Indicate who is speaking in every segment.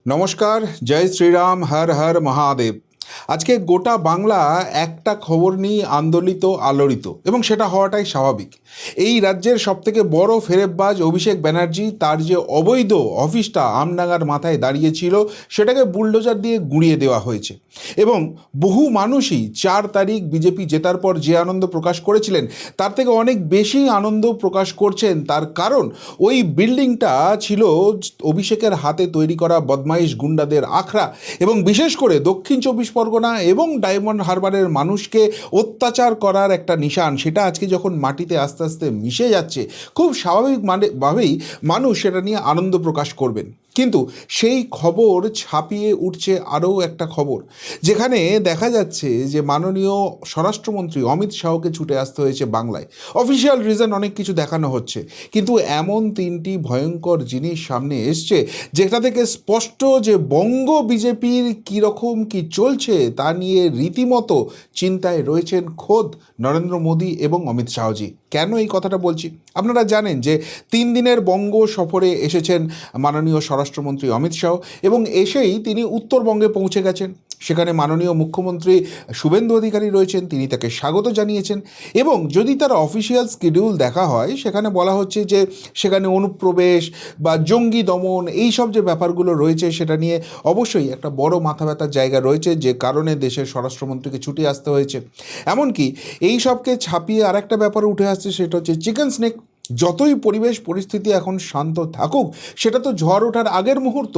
Speaker 1: নমস্কার, জয় শ্রীরাম, হর হর মহাদেব। আজকে গোটা বাংলা একটা খবর নিয়ে আন্দোলিত আলোড়িত, এবং সেটা হওয়াটাই স্বাভাবিক। এই রাজ্যের সবথেকে বড় ফেরেববাজ অভিষেক ব্যানার্জি, তার যে অবৈধ অফিসটা আমডাঙ্গার মাথায় দাঁড়িয়েছিল, সেটাকে বুলডোজার দিয়ে গুঁড়িয়ে দেওয়া হয়েছে। এবং বহু মানুষই 4 তারিখ বিজেপি জেতার পর যে আনন্দ প্রকাশ করেছিলেন, তার থেকে অনেক বেশি আনন্দ প্রকাশ করছেন। তার কারণ ওই বিল্ডিংটা ছিল অভিষেকের হাতে তৈরি করা বদমাইশ গুন্ডাদের আখড়া, এবং বিশেষ করে দক্ষিণ 24 পরগনা এবং ডায়মন্ড হারবারের মানুষকে অত্যাচার করার একটা নিশান। সেটা আজকে যখন মাটিতে আস্তে আস্তে মিশে যাচ্ছে, খুব স্বাভাবিকভাবেই মানুষ সেটা নিয়ে আনন্দ প্রকাশ করবেন। কিন্তু সেই খবর ছাপিয়ে উঠছে আরও একটা খবর, যেখানে দেখা যাচ্ছে যে মাননীয় স্বরাষ্ট্রমন্ত্রী অমিত শাহকে ছুটে আসতে হয়েছে বাংলায়। অফিসিয়াল রিজন অনেক কিছু দেখানো হচ্ছে, কিন্তু এমন 3টি ভয়ঙ্কর জিনিস সামনে এসছে যেটা থেকে স্পষ্ট যে বঙ্গ বিজেপির কীরকম কি চলছে তা নিয়ে রীতিমতো চিন্তায় রয়েছেন খোদ নরেন্দ্র মোদী এবং অমিত শাহজি। কেন এই কথাটা বলছি? আপনারা জানেন যে 3 দিনের বঙ্গ সফরে এসেছেন মাননীয় স্বরাষ্ট্রমন্ত্রী অমিত শাহ, এবং এসেই তিনি উত্তরবঙ্গে পৌঁছে গেছেন। সেখানে মাননীয় মুখ্যমন্ত্রী শুভেন্দু অধিকারী রয়েছেন, তিনি তাকে স্বাগত জানিয়েছেন। এবং যদি তার অফিসিয়াল শিডিউল দেখা হয়, সেখানে বলা হচ্ছে যে সেখানে অনুপ্রবেশ বা জঙ্গি দমন এই সব যে ব্যাপারগুলো রয়েছে, সেটা নিয়ে অবশ্যই একটা বড় মাথা ব্যথার জায়গা রয়েছে, যে কারণে দেশের স্বরাষ্ট্রমন্ত্রীকে ছুটে আসতে হয়েছে। এমনকি এই সবকে ছাপিয়ে আর একটা ব্যাপার উঠে আসছে, সেটা হচ্ছে চিকেন স্নেক। যতই পরিবেশ পরিস্থিতি এখন শান্ত থাকুক, সেটা তো ঝড় ওঠার আগের মুহূর্ত।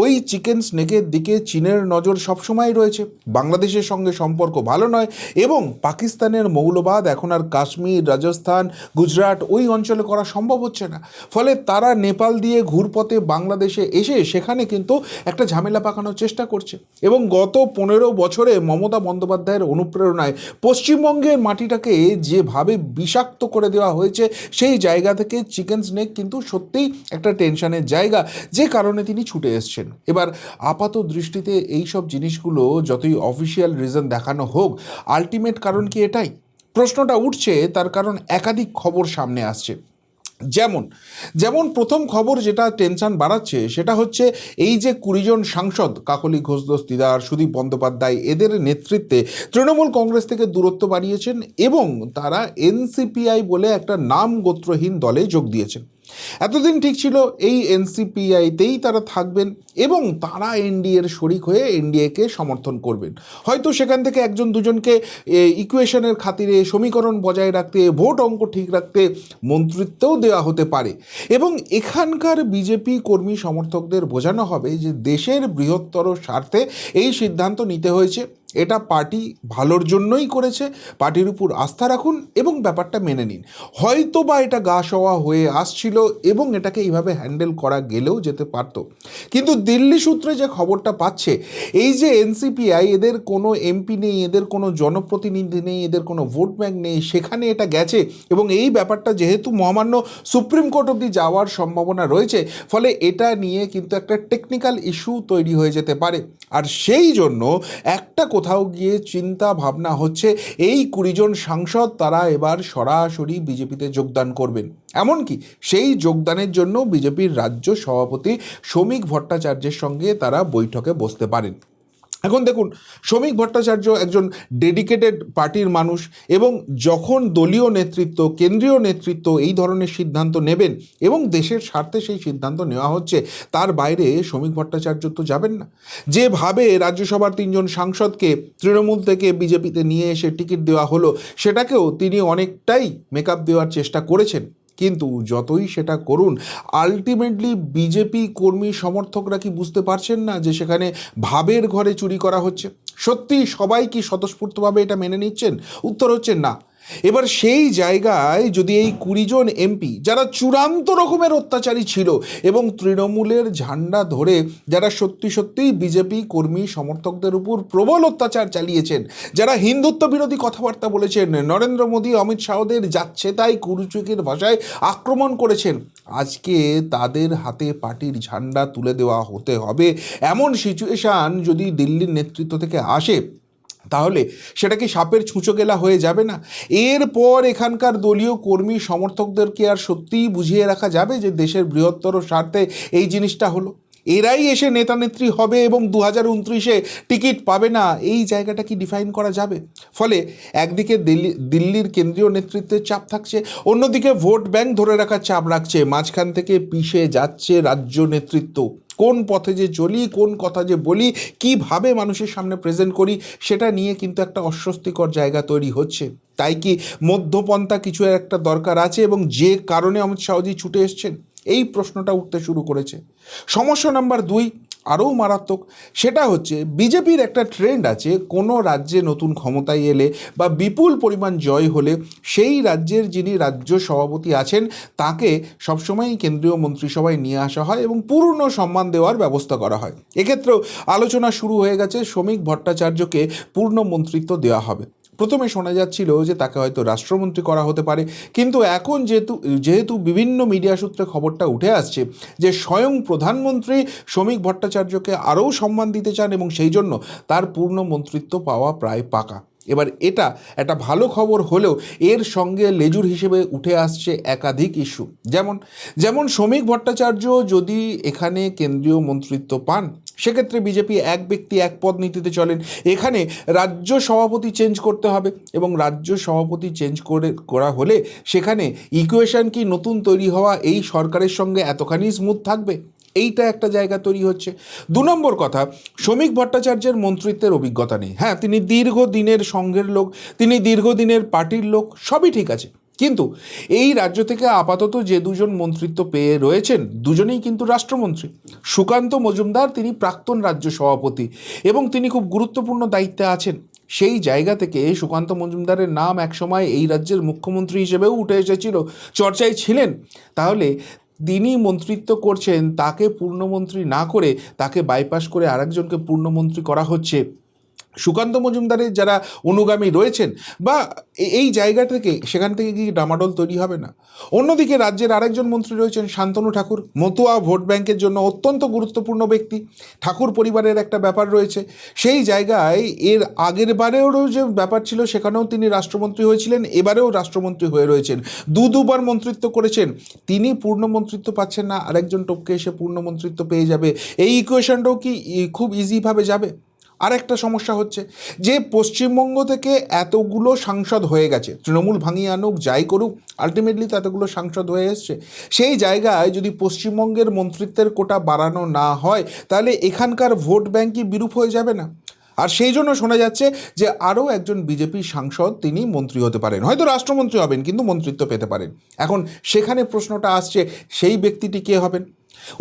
Speaker 1: ওই চিকেন স্নেকের দিকে চীনের নজর সবসময় রয়েছে। বাংলাদেশের সঙ্গে সম্পর্ক ভালো নয়, এবং পাকিস্তানের মৌলবাদ এখন আর কাশ্মীর, রাজস্থান, গুজরাট ওই অঞ্চলে করা সম্ভব হচ্ছে না। ফলে তারা নেপাল দিয়ে ঘুরপথে বাংলাদেশে এসে সেখানে কিন্তু একটা ঝামেলা পাকানোর চেষ্টা করছে। এবং গত 15 বছরে মমতা বন্দ্যোপাধ্যায়ের অনুপ্রেরণায় পশ্চিমবঙ্গের মাটিটাকে যেভাবে বিষাক্ত করে দেওয়া হয়েছে, সেই জায়গা থেকে চিকেন স্নেক কিন্তু সত্যিই একটা টেনশনের জায়গা, যে কারণে তিনি ছুটে এসছেন। এবার আপাত দৃষ্টিতে এই সব জিনিসগুলো যতই অফিসিয়াল রিজন দেখানো হোক, আলটিমেট কারণ কি এটাই? প্রশ্নটা উঠছে, তার কারণ একাধিক খবর সামনে আসছে। যেমন যেমন প্রথম খবর যেটা টেনশন বাড়াচ্ছে, সেটা হচ্ছে এই যে 20 জন সাংসদ, কাকলি ঘোষ দস্তিদার, সুদীপ বন্দ্যোপাধ্যায়, এদের নেতৃত্বে তৃণমূল কংগ্রেস থেকে দূরত্ব বাড়িয়েছেন, এবং তারা এনসিপিআই বলে একটা নাম গোত্রহীন দলে যোগ দিয়েছেন। এতদিন ঠিক ছিল এই এনসিপিআইতেই তারা থাকবেন, এবং তারা এনডিএর শরিক হয়ে এনডিএকে সমর্থন করবেন। হয়তো সেখান থেকে একজন দুজনকে ইকুয়েশনের খাতিরে, সমীকরণ বজায় রাখতে, ভোট অঙ্ক ঠিক রাখতে মন্ত্রিত্বও দেওয়া হতে পারে। এবং এখানকার বিজেপি কর্মী সমর্থকদের বোঝানো হবে যে দেশের বৃহত্তর স্বার্থে এই সিদ্ধান্ত নিতে হয়েছে, এটা পার্টি ভালোর জন্যই করেছে, পার্টির উপর আস্থা রাখুন এবং ব্যাপারটা মেনে নিন। হয়তো বা এটা গা সওয়া হয়ে আসছিল, এবং এটাকে এইভাবে হ্যান্ডেল করা গেলেও যেতে পারত। কিন্তু দিল্লি সূত্রে যে খবরটা পাচ্ছে, এই যে এনসিপিআই, এদের কোনো এমপি নেই, এদের কোনো জনপ্রতিনিধি নেই, এদের কোনো ভোট ব্যাঙ্ক নেই, সেখানে এটা গেছে। এবং এই ব্যাপারটা যেহেতু মহামান্য সুপ্রিম কোর্ট অবধি যাওয়ার সম্ভাবনা রয়েছে, ফলে এটা নিয়ে কিন্তু একটা টেকনিক্যাল ইস্যু তৈরি হয়ে যেতে পারে। আর সেই জন্য একটা কোথাও গিয়ে চিন্তা ভাবনা হচ্ছে, এই 20 জন সাংসদ তারা এবার সরাসরি বিজেপিতে যোগদান করবেন। এমনকি সেই যোগদানের জন্য বিজেপির রাজ্য সভাপতি শ্রমিক ভট্টাচার্যের সঙ্গে তারা বৈঠকে বসতে পারেন। এখন দেখুন, শ্রমিক ভট্টাচার্য একজন ডেডিকেটেড পার্টির মানুষ, এবং যখন দলীয় নেতৃত্ব, কেন্দ্রীয় নেতৃত্ব এই ধরনের সিদ্ধান্ত নেবেন এবং দেশের স্বার্থে সেই সিদ্ধান্ত নেওয়া হচ্ছে, তার বাইরে শ্রমিক ভট্টাচার্য তো যাবেন না। যেভাবে রাজ্যসভার 3 জন সাংসদকে তৃণমূল থেকে বিজেপিতে নিয়ে এসে টিকিট দেওয়া হলো, সেটাকেও তিনি অনেকটাই মেকআপ দেওয়ার চেষ্টা করেছেন। কিন্তু যতই সেটা করুন, আলটিমেটলি বিজেপি কর্মী সমর্থকরা কি বুঝতে পারছেন না যে সেখানে ভাবের ঘরে চুরি করা হচ্ছে? সত্যি সবাই কি স্বতঃস্ফূর্তভাবে এটা মেনে নিচ্ছেন? উত্তর হচ্ছে না। এবার সেই জায়গায় যদি এই 20 জন এমপি, যারা চূড়ান্ত রকমের অত্যাচারী ছিল এবং তৃণমূলের ঝান্ডা ধরে যারা সত্যি সত্যিই বিজেপি কর্মী সমর্থকদের উপর প্রবল অত্যাচার চালিয়েছেন, যারা হিন্দুত্ব বিরোধী কথাবার্তা বলেছেন, নরেন্দ্র মোদী, অমিত শাহদের যাচ্ছে তাই কুরুচিকের ভাষায় আক্রমণ করেছেন, আজকে তাদের হাতে পার্টির ঝান্ডা তুলে দেওয়া হতে হবে, এমন সিচুয়েশান যদি দিল্লির নেতৃত্ব থেকে আসে, তাহলে সেটা কি সাপের ছুঁচো গেলা হয়ে যাবে না? এরপর এখানকার দলীয় কর্মী সমর্থকদেরকে আর সত্যিই বুঝিয়ে রাখা যাবে যে দেশের বৃহত্তর স্বার্থে এই জিনিসটা হলো? এরাই এসে নেতা নেত্রী হবে এবং 2029-এ টিকিট পাবে না, এই জায়গাটা কি ডিফাইন করা যাবে? ফলে একদিকে দিল্লির কেন্দ্রীয় নেতৃত্বের চাপ থাকছে, অন্যদিকে ভোট ব্যাংক ধরে রাখার চাপ রাখছে, মাঝখান থেকে পিষে যাচ্ছে রাজ্য নেতৃত্ব। কোন পথে যে চলি, কোন কথা যে বলি, কিভাবে মানুষের সামনে প্রেজেন্ট করি, সেটা নিয়ে কিন্তু একটা অস্বস্তিকর জায়গা তৈরি হচ্ছে। তাই কি মধ্যপন্থা কিছু একটা দরকার আছে, এবং যে কারণে অমিত শাহজি ছুটে এসছেন, এই প্রশ্নটা উঠতে শুরু করেছে। সমস্যা নাম্বার 2 আরও মারাত্মক। সেটা হচ্ছে বিজেপির একটা ট্রেন্ড আছে, কোনো রাজ্যে নতুন ক্ষমতায় এলে বা বিপুল পরিমাণ জয় হলে সেই রাজ্যের যিনি রাজ্য সভাপতি আছেন তাকে সবসময়ই কেন্দ্রীয় মন্ত্রিসভায় নিয়ে আসা হয় এবং পূর্ণ সম্মান দেওয়ার ব্যবস্থা করা হয়। এক্ষেত্রেও আলোচনা শুরু হয়ে গেছে, শ্রমিক ভট্টাচার্যকে পূর্ণ মন্ত্রিত্ব দেওয়া হবে। প্রথমে শোনা যাচ্ছিল যে তাকে হয়তো রাষ্ট্রমন্ত্রী করা হতে পারে, কিন্তু এখন যেহেতু বিভিন্ন মিডিয়া সূত্রে খবরটা উঠে আসছে যে স্বয়ং প্রধানমন্ত্রী শ্রমিক ভট্টাচার্যকে আরও সম্মান দিতে চান এবং সেই জন্য তার পূর্ণ মন্ত্রিত্ব পাওয়া প্রায় পাকা। এবার এটা একটা ভালো খবর হলেও এর সঙ্গে লেজুর হিসেবে উঠে আসছে একাধিক ইস্যু। যেমন শ্রমিক ভট্টাচার্য যদি এখানে কেন্দ্রীয় মন্ত্রিত্ব পান, সেক্ষেত্রে বিজেপি এক ব্যক্তি এক পদ নীতিতে চলেন। এখানে রাজ্য সভাপতি চেঞ্জ করতে হবে এবং রাজ্য সভাপতি চেঞ্জ করা হলে সেখানে ইকুয়েশন কি নতুন তৈরি হওয়া এই সরকারের সঙ্গে এতখানি স্মুথ থাকবে? এইটা একটা জায়গা তৈরি হচ্ছে। 2 নম্বর কথা, শ্রমিক ভট্টাচার্যের মন্ত্রিত্বের অভিজ্ঞতা নেই। হ্যাঁ, তিনি দীর্ঘদিনের সঙ্ঘের লোক, তিনি দীর্ঘদিনের পার্টির লোক, সবই ঠিক আছে, কিন্তু এই রাজ্য থেকে আপাতত যে 2জন মন্ত্রিত্ব পেয়ে রয়েছেন, দুজনেই কিন্তু রাষ্ট্রমন্ত্রী। সুকান্ত মজুমদার তিনি প্রাক্তন রাজ্য সভাপতি এবং তিনি খুব গুরুত্বপূর্ণ দায়িত্বে আছেন। সেই জায়গা থেকে সুকান্ত মজুমদারের নাম একসময় এই রাজ্যের মুখ্যমন্ত্রী হিসেবেও উঠে এসেছিল, চর্চায় ছিলেন। তাহলে তিনি মন্ত্রিত্ব করছেন, তাকে পূর্ণমন্ত্রী না করে তাকে বাইপাস করে আরেকজনকে পূর্ণমন্ত্রী করা হচ্ছে। সুকান্ত মজুমদারের যারা অনুগামী রয়েছেন বা এই জায়গা থেকে, সেখান থেকে কি ডামাডোল তৈরি হবে না? অন্যদিকে রাজ্যের আরেকজন মন্ত্রী রয়েছেন শান্তনু ঠাকুর, মতুয়া ভোট ব্যাংকের জন্য অত্যন্ত গুরুত্বপূর্ণ ব্যক্তি। ঠাকুর পরিবারের একটা ব্যাপার রয়েছে, সেই জায়গায় এর আগের বারেও যে ব্যাপার ছিল সেখানেও তিনি রাষ্ট্রমন্ত্রী হয়েছিলেন, এবারেও রাষ্ট্রমন্ত্রী হয়ে রয়েছেন, দুবার মন্ত্রিত্ব করেছেন। তিনি পূর্ণ মন্ত্রিত্ব পাচ্ছেন না, আরেকজন টপকে এসে পূর্ণ মন্ত্রিত্ব পেয়ে যাবে, এই ইকুয়েশনটাও কি খুব ইজিভাবে যাবে? আর একটা সমস্যা হচ্ছে যে পশ্চিমবঙ্গ থেকে এতগুলো সাংসদ হয়ে গেছে, তৃণমূল ভাঙিয়ে আনুক যাই করুক, আলটিমেটলি তো এতগুলো সাংসদ হয়ে এসছে। সেই জায়গায় যদি পশ্চিমবঙ্গের মন্ত্রিত্বের কোটা বাড়ানো না হয়, তাহলে এখানকার ভোট ব্যাংকই বিরূপ হয়ে যাবে না? আর সেই জন্য শোনা যাচ্ছে যে আরও একজন বিজেপি সাংসদ তিনি মন্ত্রী হতে পারেন, হয়তো রাষ্ট্রমন্ত্রী হবেন কিন্তু মন্ত্রিত্ব পেতে পারেন। এখন সেখানে প্রশ্নটা আসছে, সেই ব্যক্তিটি কে হবেন?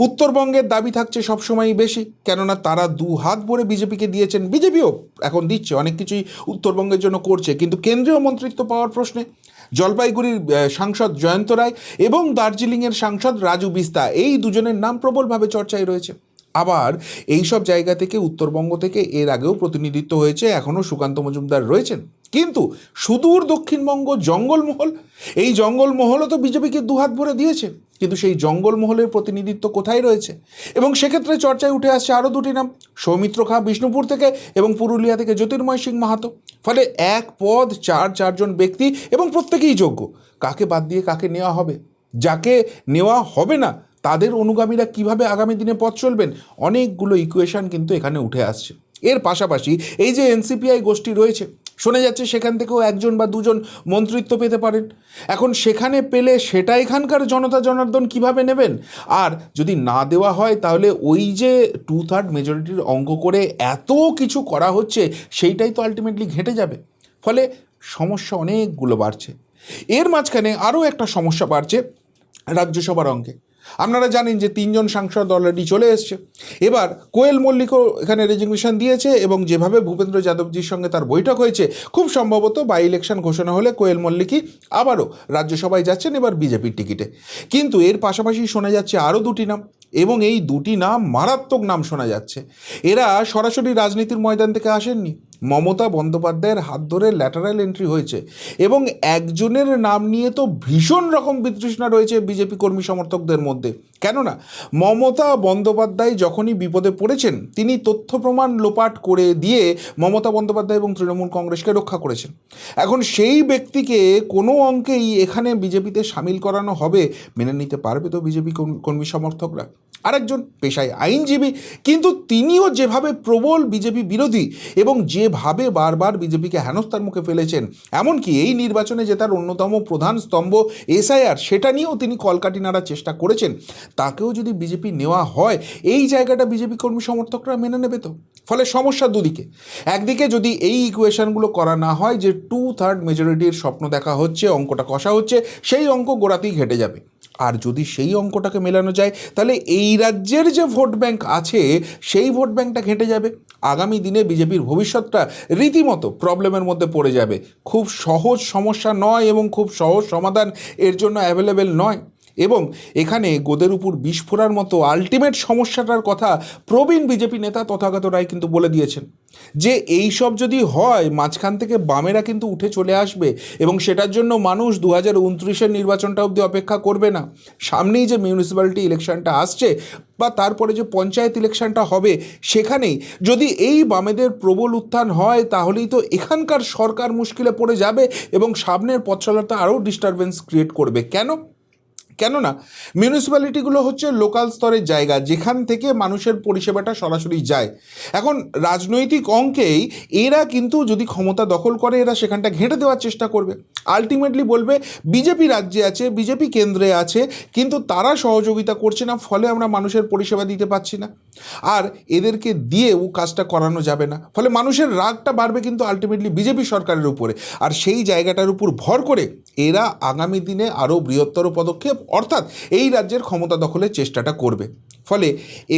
Speaker 1: উত্তরবঙ্গের দাবি থাকছে সবসময়ই বেশি, কেননা তারা 2 হাত ভরে বিজেপিকে দিয়েছেন, বিজেপিও এখন দিচ্ছে, অনেক কিছুই উত্তরবঙ্গের জন্য করছে, কিন্তু কেন্দ্রীয় মন্ত্রিত্ব পাওয়ার প্রশ্নে জলপাইগুড়ির সাংসদ জয়ন্ত রায় এবং দার্জিলিংয়ের সাংসদ রাজু বিস্তা, এই দুজনের নাম প্রবলভাবে চর্চায় রয়েছে। আবার এই সব জায়গা থেকে, উত্তরবঙ্গ থেকে এর আগেও প্রতিনিধিত্ব হয়েছে, এখনও সুকান্ত মজুমদার রয়েছেন, কিন্তু সুদূর দক্ষিণবঙ্গ জঙ্গলমহল, এই জঙ্গলমহলও তো বিজেপিকে 2 হাত ভরে দিয়েছে, কিন্তু সেই জঙ্গলমহলের প্রতিনিধিত্ব কোথায় রয়েছে? এবং সেক্ষেত্রে চর্চায় উঠে আসছে আরও 2টি নাম, সৌমিত্র খাঁ বিষ্ণুপুর থেকে এবং পুরুলিয়া থেকে জ্যোতির্ময় সিং মাহাতো। ফলে এক পদ 4জন ব্যক্তি এবং প্রত্যেকেই যোগ্য। কাকে বাদ দিয়ে কাকে নেওয়া হবে? যাকে নেওয়া হবে না তাদের অনুগামীরা কিভাবে আগামী দিনে পথ চলবেন? অনেকগুলো ইকুয়েশন কিন্তু এখানে উঠে আসছে। এর পাশাপাশি এই যে এনসিপিআই গোষ্ঠী রয়েছে, শোনা যাচ্ছে সেখান থেকেও 1জন বা 2জন মন্ত্রিত্ব পেতে পারেন। এখন সেখানে পেলে সেটা এখানকার জনতা জনার্দন কিভাবে নেবেন? আর যদি না দেওয়া হয়, তাহলে ওই যে 2/3 মেজরিটির অঙ্ক করে এত কিছু করা হচ্ছে, সেইটাই তো আলটিমেটলি ঘেঁটে যাবে। ফলে সমস্যা অনেকগুলো বাড়ছে। এর মাঝখানে আরও একটা সমস্যা বাড়ছে রাজ্যসভার অঙ্কে। আপনারা জানেন যে 3জন সাংসদ অলরেডি চলে এসছে। এবার কোয়েল মল্লিকও এখানে রেজিগনেশন দিয়েছে এবং যেভাবে ভূপেন্দ্র যাদবজির সঙ্গে তার বৈঠক হয়েছে, খুব সম্ভবত বাই ইলেকশন ঘোষণা হলে কোয়েল মল্লিকই আবারও রাজ্যসভায় যাচ্ছেন, এবার বিজেপির টিকিটে। কিন্তু এর পাশাপাশি শোনা যাচ্ছে আরও 2টি নাম, এবং এই 2টি নাম মারাত্মক নাম শোনা যাচ্ছে। এরা সরাসরি রাজনীতির ময়দান থেকে আসেননি, মমতা বন্দ্যোপাধ্যায়ের হাত ধরে ল্যাটারাল এন্ট্রি হয়েছে, এবং একজনের নাম নিয়ে তো ভীষণ রকম বিতৃষ্ণা রয়েছে বিজেপি কর্মী সমর্থকদের মধ্যে। কেননা মমতা বন্দ্যোপাধ্যায় যখনই বিপদে পড়েছেন তিনি তথ্য প্রমাণ লোপাট করে দিয়ে মমতা বন্দ্যোপাধ্যায় এবং তৃণমূল কংগ্রেসকে রক্ষা করেছেন। এখন সেই ব্যক্তিকে কোনো অঙ্কেই এখানে বিজেপিতে সামিল করানো হবে মেনে নিতে পারবে তো বিজেপি কর্মী সমর্থকরা? আরেকজন পেশায় আইনজীবী, কিন্তু তিনিও যেভাবে প্রবল বিজেপি বিরোধী এবং যেভাবে বারবার বিজেপিকে হেনস্থার মুখে ফেলেছেন, এমনকি এই নির্বাচনে জেতার অন্যতম প্রধান স্তম্ভ এসআইআর সেটা নিয়েও তিনি কলকাঠি নাড়ার চেষ্টা করেছেন, তাকেও যদি বিজেপি নেওয়া হয় এই জায়গাটা বিজেপি কর্মী সমর্থকরা মেনে নেবে তো? ফলে সমস্যা দুদিকে। একদিকে যদি এই ইকুয়েশনগুলো করা না হয় যে 2/3 মেজরিটির স্বপ্ন দেখা হচ্ছে, অঙ্কটা কষা হচ্ছে, সেই অঙ্ক গোড়াতেই ঘেটে যাবে। আর যদি সেই অঙ্কটাকে মেলানো যায় তাহলে এই রাজ্যের যে ভোট ব্যাংক আছে সেই ভোট ব্যাংকটা ঘেঁটে যাবে। আগামী দিনে বিজেপির ভবিষ্যৎটা রীতিমতো প্রবলেমের মধ্যে পড়ে যাবে। খুব সহজ সমস্যা নয় এবং খুব সহজ সমাধান এর জন্য অ্যাভেলেবেল নয়। এবং এখানে গোদের উপর বিষ ফোঁড়ার মতো আলটিমেট সমস্যাটার কথা প্রবীণ বিজেপি নেতা তথাগত রায় কিন্তু বলে দিয়েছেন যে এই সব যদি হয় মাঝখান থেকে বামেরা কিন্তু উঠে চলে আসবে এবং সেটার জন্য মানুষ 2029-এর নির্বাচনটা অবধি অপেক্ষা করবে না। সামনেই যে মিউনিসিপ্যালিটি ইলেকশনটা আসছে বা তারপরে যে পঞ্চায়েত ইলেকশনটা হবে, সেখানেই যদি এই বামেদের প্রবল উত্থান হয় তাহলেই তো এখানকার সরকার মুশকিলে পড়ে যাবে এবং সামনের পথ চলাটা আরও ডিস্টারবেন্স ক্রিয়েট করবে। কেননা মিউনিসিপ্যালিটিগুলো হচ্ছে লোকাল স্তরের জায়গা যেখান থেকে মানুষের পরিষেবাটা সরাসরি যায়। এখন রাজনৈতিক অঙ্কেই এরা কিন্তু যদি ক্ষমতা দখল করে এরা সেখানটা ঘেঁটে দেওয়ার চেষ্টা করবে। আলটিমেটলি বলবে বিজেপি রাজ্যে আছে, বিজেপি কেন্দ্রে আছে, কিন্তু তারা সহযোগিতা করছে না, ফলে আমরা মানুষের পরিষেবা দিতে পারছি না, আর এদেরকে দিয়েও কাজটা করানো যাবে না। ফলে মানুষের রাগটা বাড়বে কিন্তু আলটিমেটলি বিজেপি সরকারের উপরে, আর সেই জায়গাটার উপর ভর করে এরা আগামী দিনে আরও বৃহত্তর পদক্ষেপ অর্থাৎ এই রাজ্যের ক্ষমতা দখলের চেষ্টাটা করবে। ফলে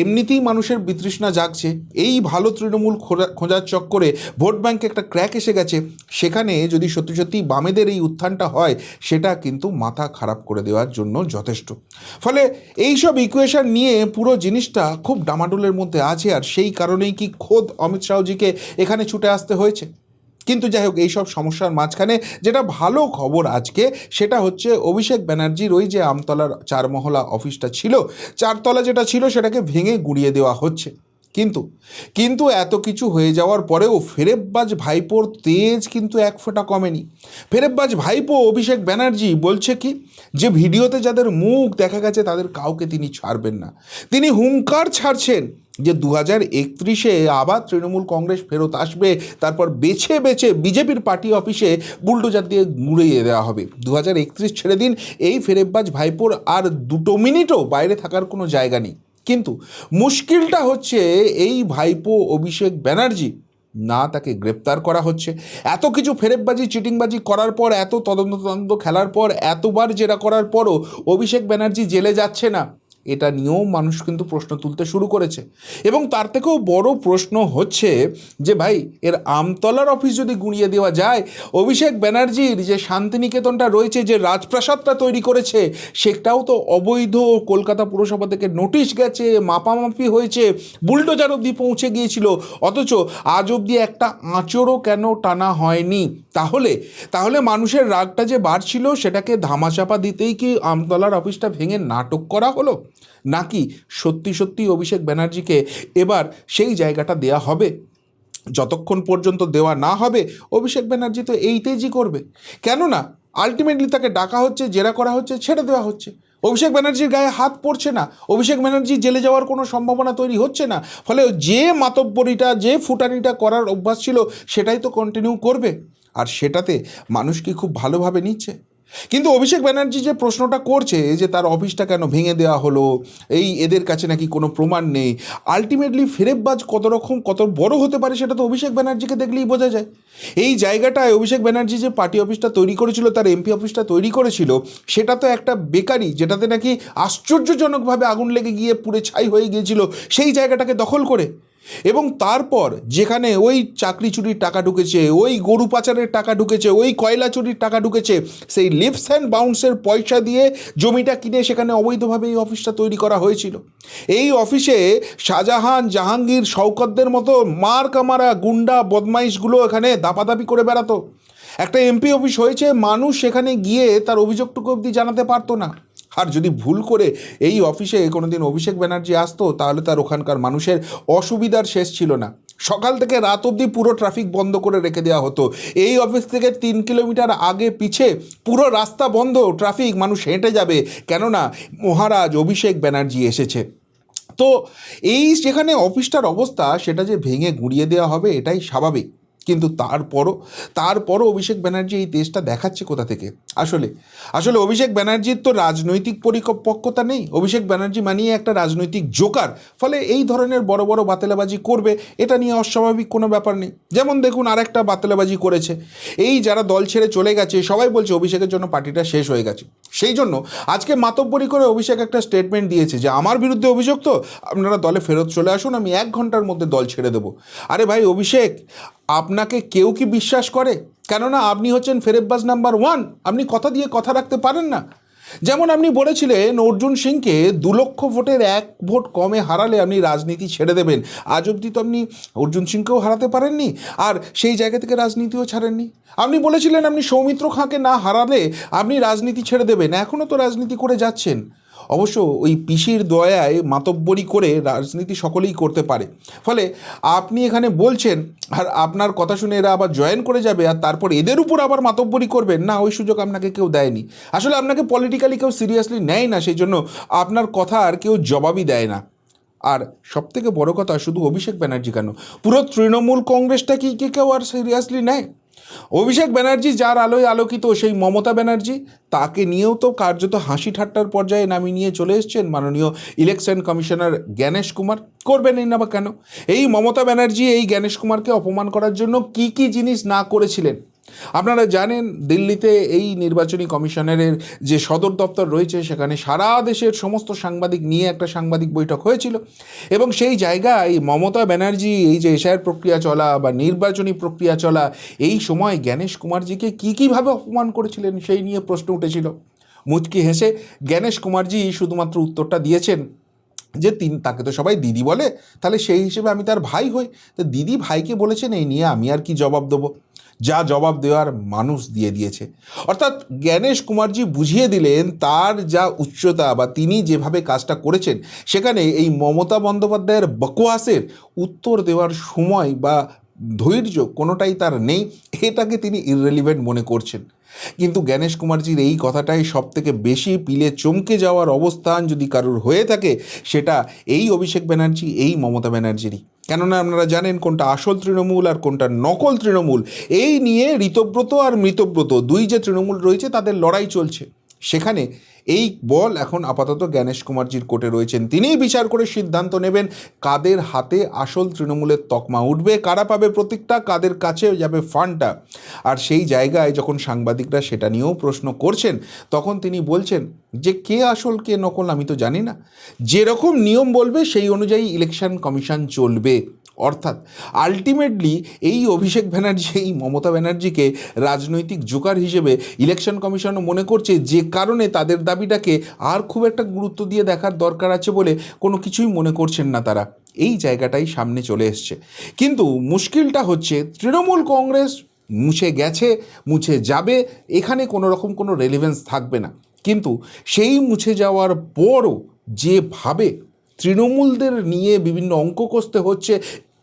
Speaker 1: এমনিতেই মানুষের বিতৃষ্ণা জাগছে, এই ভালো তৃণমূল খোঁজার চক্করে ভোট ব্যাংকে একটা ক্র্যাক এসে গেছে, সেখানে যদি সত্যি সত্যি বামেদের এই উত্থানটা হয় সেটা কিন্তু মাথা খারাপ করে দেওয়ার জন্য যথেষ্ট। ফলে এইসব ইকুয়েশন নিয়ে পুরো জিনিসটা খুব ডামাডোলের মধ্যে আছে, আর সেই কারণেই কি খোদ অমিত শাহজিকে এখানে ছুটে আসতে হয়েছে। কিন্তু যাই হোক, এইসব সমস্যার মাঝখানে যেটা ভালো খবর আজকে সেটা হচ্ছে অভিষেক ব্যানার্জির ওই যে আমতলার 4 মহলা অফিসটা ছিল, 4 তলা যেটা ছিল সেটাকে ভেঙে গুঁড়িয়ে দেওয়া হচ্ছে। কিন্তু এত কিছু হয়ে যাওয়ার পরেও ফেরেববাজ ভাইপোর তেজ কিন্তু এক ফোঁটা কমেনি। ফেরেববাজ ভাইপো অভিষেক ব্যানার্জি বলছে কি, যে ভিডিওতে যাদের মুখ দেখা গেছে তাদের কাউকে তিনি ছাড়বেন না। তিনি হুঙ্কার ছাড়ছেন যে 2031-এ আবার তৃণমূল কংগ্রেস ফেরত আসবে, তারপর বেছে বেছে বিজেপির পার্টি অফিসে বুলডোজার দিয়ে গুঁড়িয়ে দেওয়া হবে। 2031 ছেড়ে দিন, এই ফেরেববাজ ভাইপোর আর 2 মিনিটও বাইরে থাকার কোনো জায়গা নেই। কিন্তু মুশকিলটা হচ্ছে এই ভাইপো অভিষেক ব্যানার্জি, না তাকে গ্রেপ্তার করা হচ্ছে, এত কিছু ফেরেববাজি চিটিংবাজি করার পর, এত তদন্ত খেলার পর, এতবার জেরা করার পরও অভিষেক ব্যানার্জি জেলে যাচ্ছে না, এটা নিয়েও মানুষ কিন্তু প্রশ্ন তুলতে শুরু করেছে। এবং তার থেকেও বড় প্রশ্ন হচ্ছে যে ভাই, এর আমতলার অফিস যদি গুঁড়িয়ে দেওয়া যায়, অভিষেক ব্যানার্জির যে শান্তিনিকেতনটা রয়েছে, যে রাজপ্রাসাদটা তৈরি করেছে, সেটাও তো অবৈধ। কলকাতা পুরসভা থেকে নোটিশ গেছে, মাপামাপি হয়েছে, বুলডোজার অবধি পৌঁছে গিয়েছিল, অথচ আজ অবধি একটা আঁচড়ও কেন টানা হয়নি? তাহলে মানুষের রাগটা যে বাড়ছিল সেটাকে ধামাচাপা দিতেই কি আমতলার অফিসটা ভেঙে নাটক করা হলো, নাকি সত্যি সত্যি অভিষেক ব্যানার্জিকে এবার সেই জায়গাটা দেয়া হবে? যতক্ষণ পর্যন্ত দেওয়া না হবে অভিষেক ব্যানার্জি তো এই তেজি করবে। কেননা আলটিমেটলি তাকে ডাকা হচ্ছে, জেরা করা হচ্ছে, ছেড়ে দেওয়া হচ্ছে, অভিষেক ব্যানার্জির গায়ে হাত পড়ছে না, অভিষেক ব্যানার্জি জেলে যাওয়ার কোনো সম্ভাবনা তৈরি হচ্ছে না। ফলে যে মাতব্বরিটা, যে ফুটানিটা করার অভ্যাস ছিল সেটাই তো কন্টিনিউ করবে, আর সেটাতে মানুষ কি খুব ভালোভাবে নিচ্ছে? কিন্তু অভিষেক ব্যানার্জি যে প্রশ্নটা করছে যে তার অফিসটা কেন ভেঙে দেওয়া হলো, এদের কাছে নাকি কোনো প্রমাণ নেই, আলটিমেটলি ফেরেববাজ কত বড় হতে পারে সেটা তো অভিষেক ব্যানার্জিকে দেখলেই বোঝা যায়। এই জায়গাটায় অভিষেক ব্যানার্জি যে পার্টি অফিসটা তৈরি করেছিল, তার এমপি অফিসটা তৈরি করেছিল, সেটা তো একটা বেকারি, যেটাতে নাকি আশ্চর্যজনকভাবে আগুন লেগে গিয়ে পুড়ে ছাই হয়ে গিয়েছিল, সেই জায়গাটাকে দখল করে, এবং তারপর যেখানে ওই চাকরি চুরির টাকা ঢুকেছে, ওই গরু পাচারের টাকা ঢুকেছে, ওই কয়লা চুরির টাকা ঢুকেছে, সেই লিপস অ্যান্ড বাউন্সের পয়সা দিয়ে জমিটা কিনে সেখানে অবৈধভাবে এই অফিসটা তৈরি করা হয়েছিল। এই অফিসে শাহজাহান, জাহাঙ্গীর, শওকতদের মতো মার কামারা গুন্ডা বদমাইশগুলো এখানে দাপাদাপি করে বেড়াতো। একটা এমপি অফিস হয়েছে, মানুষ সেখানে গিয়ে তার অভিযোগটুকু অবধি জানাতে পারতো না। আর যদি ভুল করে এই অফিসে কোনোদিন অভিষেক ব্যানার্জি আসতো তাহলে তার ওখানকার মানুষের অসুবিধার শেষ ছিল না। সকাল থেকে রাত অবধি পুরো ট্রাফিক বন্ধ করে রেখে দেওয়া হতো। এই অফিস থেকে 3 কিলোমিটার আগে পিছে পুরো রাস্তা বন্ধ, ট্রাফিক, মানুষ হেঁটে যাবে, কেননা মহারাজ অভিষেক ব্যানার্জি এসেছে। তো এই যেখানে অফিসটার অবস্থা সেটা যে ভেঙে গুঁড়িয়ে দেওয়া হবে এটাই স্বাভাবিক, কিন্তু তারপরও অভিষেক ব্যানার্জি এই দেশটা দেখাচ্ছে কোথা থেকে? আসলে আসলে অভিষেক ব্যানার্জির তো রাজনৈতিক পরিপক্কতা নেই। অভিষেক ব্যানার্জি মানিয়ে একটা রাজনৈতিক জোকার, ফলে এই ধরনের বড় বড় বাতেলাবাজি করবে, এটা নিয়ে অস্বাভাবিক কোনো ব্যাপার নেই। যেমন দেখুন আরেকটা বাতেলাবাজি করেছে, এই যারা দল ছেড়ে চলে গেছে সবাই বলছে অভিষেকের জন্য পার্টিটা শেষ হয়ে গেছে। সেই জন্য আজকে মাতব্বরি করে অভিষেক একটা স্টেটমেন্ট দিয়েছে যে আমার বিরুদ্ধে অভিযোগ, তো আপনারা দলে ফেরত চলে আসুন, আমি 1 ঘন্টার মধ্যে দল ছেড়ে দেবো। আরে ভাই অভিষেক, আপনাকে কেউ কি বিশ্বাস করে? কেননা আপনি হচ্ছেন ফেরেববাজ নাম্বার 1, আপনি কথা দিয়ে কথা রাখতে পারেন না। যেমন আপনি বলেছিলেন অর্জুন সিংকে 2 লক্ষ ভোটের 1 ভোট কমে হারালে আপনি রাজনীতি ছেড়ে দেবেন। আজ অবধি তো আপনি অর্জুন সিংকেও হারাতে পারেননি, আর সেই জায়গা থেকে রাজনীতিও ছাড়েননি। আপনি বলেছিলেন আপনি সৌমিত্র খাঁকে না হারালে আপনি রাজনীতি ছেড়ে দেবেন, এখনও তো রাজনীতি করে যাচ্ছেন। অবশ্য ওই পিসির দয়ায় মাতব্বরি করে রাজনীতি সকলেই করতে পারে, ফলে আপনি এখানে বলছেন আর আপনার কথা শুনে এরা আবার জয়েন করে যাবে আর তারপর এদের উপর আবার মাতব্বরি করবেন না, ওই সুযোগ আপনাকে কেউ দেয়নি। আসলে আপনাকে পলিটিক্যালি কেউ সিরিয়াসলি নেয় না, সেই জন্য আপনার কথা আর কেউ জবাবই দেয় না। আর সবথেকে বড় কথা, শুধু অভিষেক ব্যানার্জি কেন, পুরো তৃণমূল কংগ্রেসটা কি কেউ আর সিরিয়াসলি নেয়? অভিষেক ব্যানার্জি যার আলোয় আলোকিত, সেই মমতা ব্যানার্জি, তাকে নিয়েও তো কার্যত হাসি ঠাট্টার পর্যায়ে নামিয়ে নিয়ে চলে এসছেন মাননীয় ইলেকশন কমিশনার জ্ঞানেশ কুমার। করবেনই না বা কেন? এই মমতা ব্যানার্জি এই জ্ঞানেশ কুমারকে অপমান করার জন্য কি কি জিনিস না করেছিলেন। আপনারা জানেন দিল্লিতে এই নির্বাচনী কমিশনারের যে সদর দপ্তর রয়েছে সেখানে সারা দেশের সমস্ত সাংবাদিক নিয়ে একটা সাংবাদিক বৈঠক হয়েছিল, এবং সেই জায়গায় মমতা ব্যানার্জি এই যে এসআইআর প্রক্রিয়া চলা বা নির্বাচনী প্রক্রিয়া চলা এই সময় জ্ঞানেশ কুমারজিকে কীভাবে অপমান করেছিলেন সেই নিয়ে প্রশ্ন উঠেছিল। মুচকি হেসে জ্ঞানেশ কুমারজি শুধুমাত্র উত্তরটা দিয়েছেন যে তাকে তো সবাই দিদি বলে, তাহলে সেই হিসেবে আমি তার ভাই হই, তো দিদি ভাইকে বলেছেন, এই নিয়ে আমি আর কি জবাব দেবো? যা জবাব দেওয়ার মানুষ দিয়ে দিয়েছে। অর্থাৎ জ্ঞানেশ কুমারজি বুঝিয়ে দিলেন তার যা উচ্চতা বা তিনি যেভাবে কাজটা করেছেন সেখানে এই মমতা বন্দ্যোপাধ্যায়ের বকওয়াসের উত্তর দেওয়ার সময় বা ধৈর্য কোনোটাই তার নেই, এটাকে তিনি ইররেলিভেন্ট মনে করছেন। কিন্তু জ্ঞানেশ কুমারজির এই কথাটাই সবথেকে বেশি পিলে চমকে যাওয়ার অবস্থান যদি কারোর হয়ে থাকে সেটা এই অভিষেক ব্যানার্জি, এই মমতা ব্যানার্জিরই। কেননা আপনারা জানেন কোনটা আসল তৃণমূল আর কোনটা নকল তৃণমূল, এই নিয়ে ঋতব্রত আর মৃতব্রত দুই যে তৃণমূল রয়েছে তাদের লড়াই চলছে। সেখানে এই বল এখন আপাতত জ্ঞানেশ কুমারজির কোর্টে রয়েছেন, তিনিই বিচার করে সিদ্ধান্ত নেবেন কাদের হাতে আসল তৃণমূলের তকমা উঠবে, কারা পাবে প্রতীকটা, কাদের কাছে যাবে ফান্ডটা। আর সেই জায়গায় যখন সাংবাদিকরা সেটা নিয়েও প্রশ্ন করছেন তখন তিনি বলছেন যে কে আসল কে নকল আমি তো জানি না, যেরকম নিয়ম বলবে সেই অনুযায়ী ইলেকশন কমিশন চলবে। অর্থাৎ আলটিমেটলি এই অভিষেক ব্যানার্জি এই মমতা ব্যানার্জিকে রাজনৈতিক জোকার হিসেবে ইলেকশন কমিশনও মনে করছে, যে কারণে তাদের দাবিটাকে আর খুব একটা গুরুত্ব দিয়ে দেখার দরকার আছে বলে কোনো কিছুই মনে করছেন না তারা। এই জায়গাটাই সামনে চলে এসছে। কিন্তু মুশকিলটা হচ্ছে তৃণমূল কংগ্রেস মুছে গেছে, মুছে যাবে, এখানে কোনো রকম কোনো রেলিভেন্স থাকবে না। কিন্তু সেই মুছে যাওয়ার পরও যেভাবে তৃণমূলদের নিয়ে বিভিন্ন অঙ্ক কষতে হচ্ছে,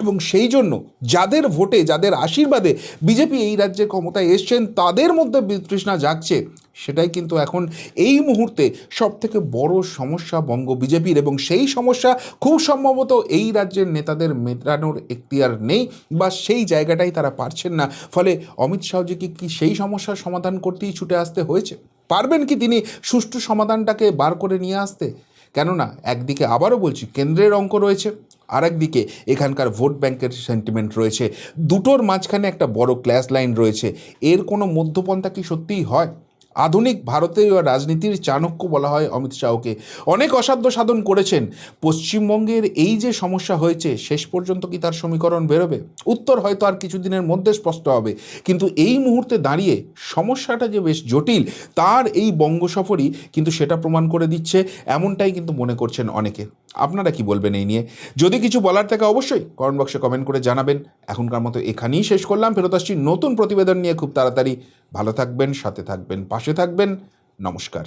Speaker 1: এবং সেই জন্য যাদের ভোটে যাদের আশীর্বাদে বিজেপি এই রাজ্যে ক্ষমতায় এসছেন তাদের মধ্যে বিতৃষ্ণা জাগছে, সেটাই কিন্তু এখন এই মুহূর্তে সবথেকে বড় সমস্যা বঙ্গ বিজেপির, এবং সেই সমস্যা খুব সম্ভবত এই রাজ্যের নেতাদের মেটানোর এখতিয়ার নেই বা সেই জায়গাটাই তারা পারছেন না। ফলে অমিত শাহজিকে কি সেই সমস্যার সমাধান করতেই ছুটে আসতে হয়েছে? পারবেন কি তিনি সুষ্ঠু সমাধানটাকে বার করে নিয়ে আসতে? কেননা একদিকে আবারও বলছি কেন্দ্রের অঙ্ক রয়েছে, আর একদিকে এখানকার ভোট ব্যাংকের সেন্টিমেন্ট রয়েছে, দুটোর মাঝখানে একটা বড় ক্ল্যাশ লাইন রয়েছে। এর কোনো মধ্যপন্থা কি সত্যিই হয়? আধুনিক ভারতীয় রাজনীতির চাণক্য বলা হয় অমিত শাহকে, অনেক অসাধ্য সাধন করেছেন। পশ্চিমবঙ্গের এই যে সমস্যা হয়েছে শেষ পর্যন্ত কি তার সমীকরণ বেরোবে? উত্তর হয়তো আর কিছুদিনের মধ্যে স্পষ্ট হবে, কিন্তু এই মুহূর্তে দাঁড়িয়ে সমস্যাটা যে বেশ জটিল তার এই বঙ্গ সফরই কিন্তু সেটা প্রমাণ করে দিচ্ছে, এমনটাই কিন্তু মনে করছেন অনেকে। আপনারা কি বলবেন এই নিয়ে? যদি কিছু বলার থাকে অবশ্যই কমেন্ট বক্সে কমেন্ট করে জানাবেন। এখনকার মতো এখানেই শেষ করলাম, ফেরত আসছি নতুন প্রতিবেদন নিয়ে খুব তাড়াতাড়ি। ভালো থাকবেন, সাথে থাকবেন, পাশে থাকবেন। নমস্কার।